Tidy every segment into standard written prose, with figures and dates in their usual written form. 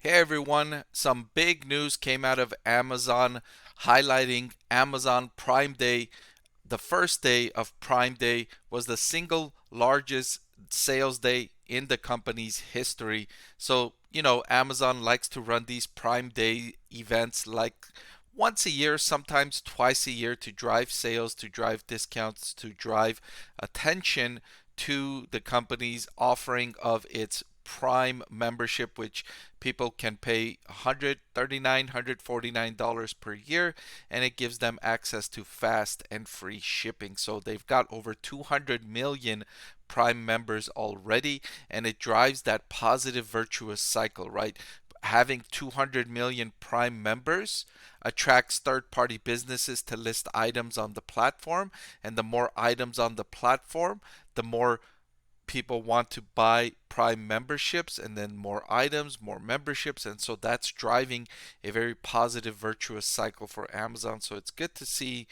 Hey everyone, some big news came out of Amazon highlighting Amazon Prime Day. The first day of Prime Day was the single largest sales day in the company's history. So, Amazon likes to run these Prime Day events like once a year, sometimes twice a year to drive sales, to drive discounts, to drive attention to the company's offering of its Prime membership, which people can pay $139, $149 per year, and it gives them access to fast and free shipping. So they've got over 200 million Prime members already, and it drives that positive virtuous cycle, right? Having 200 million Prime members attracts third party businesses to list items on the platform, and the more items on the platform, the more people want to buy Prime memberships, and then more items, more memberships, and so that's driving a very positive virtuous cycle for Amazon. So it's good to see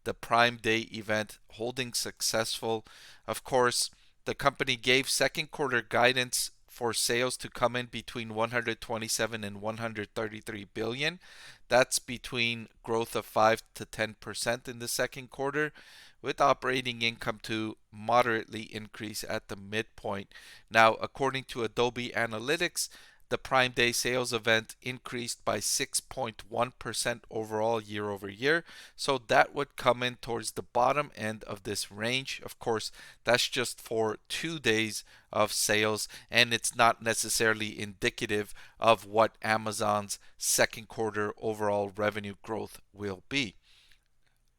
the Prime Day event holding successful. Of course, the company gave second quarter guidance for sales to come in between 127 and 133 billion. That's between growth of 5 to 10% in the second quarter, with operating income to moderately increase at the midpoint. Now, according to Adobe Analytics, the Prime Day sales event increased by 6.1% overall year over year. So that would come in towards the bottom end of this range. Of course, that's just for 2 days of sales, and it's not necessarily indicative of what Amazon's second quarter overall revenue growth will be.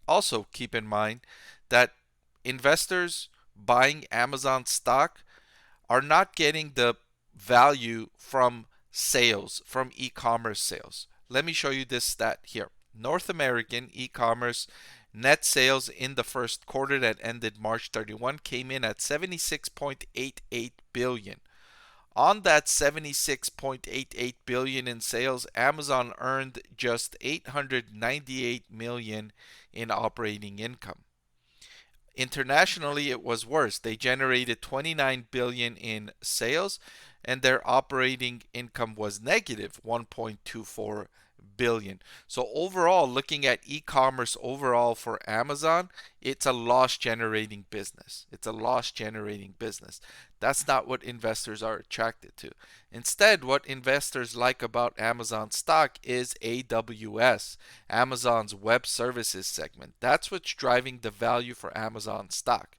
Also, keep in mind that investors buying Amazon stock are not getting the value from sales, from e-commerce sales. Let me show you this stat here. North American e-commerce net sales in the first quarter that ended March 31 came in at 76.88 billion. On that 76.88 billion in sales, Amazon earned just 898 million in operating income. Internationally, it was worse. They generated 29 billion in sales, and their operating income was negative 1.24 billion. So overall, looking at e-commerce overall for Amazon, it's a loss generating business. It's a loss generating business. That's not what investors are attracted to. Instead, what investors like about Amazon stock is AWS, Amazon's web services segment. That's what's driving the value for Amazon stock.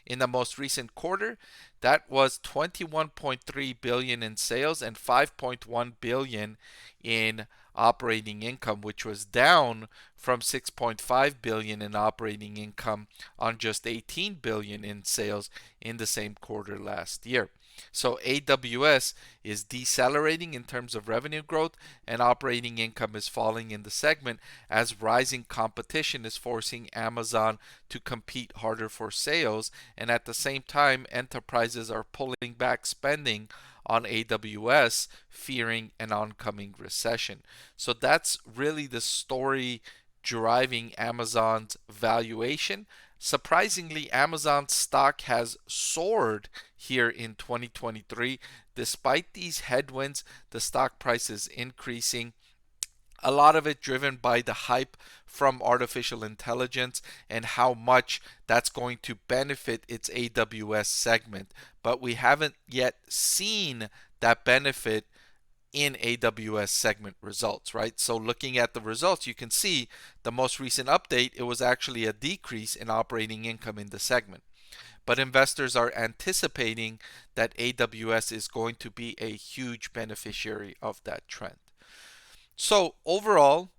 In the most recent quarter, that was 21.3 billion in sales and 5.1 billion in operating income, which was down from 6.5 billion in operating income on just 18 billion in sales in the same quarter last year. So AWS is decelerating in terms of revenue growth, and operating income is falling in the segment as rising competition is forcing Amazon to compete harder for sales, and at the same time enterprises are pulling back spending on AWS, fearing an oncoming recession. So that's really the story driving Amazon's valuation. Surprisingly, Amazon stock has soared here in 2023. Despite these headwinds, the stock price is increasing. A lot of it driven by the hype from artificial intelligence and how much that's going to benefit its AWS segment. But we haven't yet seen that benefit in AWS segment results, right? So looking at the results, you can see the most recent update, it was actually a decrease in operating income in the segment. But investors are anticipating that AWS is going to be a huge beneficiary of that trend. So overall,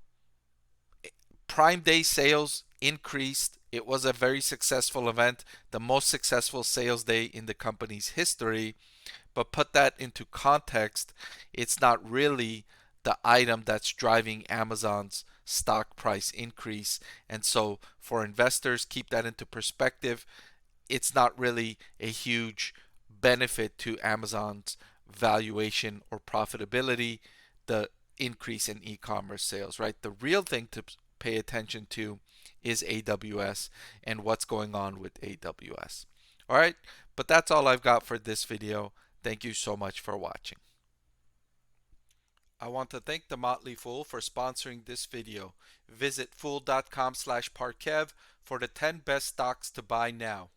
Prime Day sales increased. It was a very successful event, the most successful sales day in the company's history. But put that into context, it's not really the item that's driving Amazon's stock price increase. And so for investors, keep that into perspective. It's not really a huge benefit to Amazon's valuation or profitability, the increase in e-commerce sales, right? The real thing to pay attention to is AWS and what's going on with AWS. All right, but that's all I've got for this video. Thank you so much for watching. I want to thank the Motley Fool for sponsoring this video. Visit fool.com/Parkev for the 10 best stocks to buy now.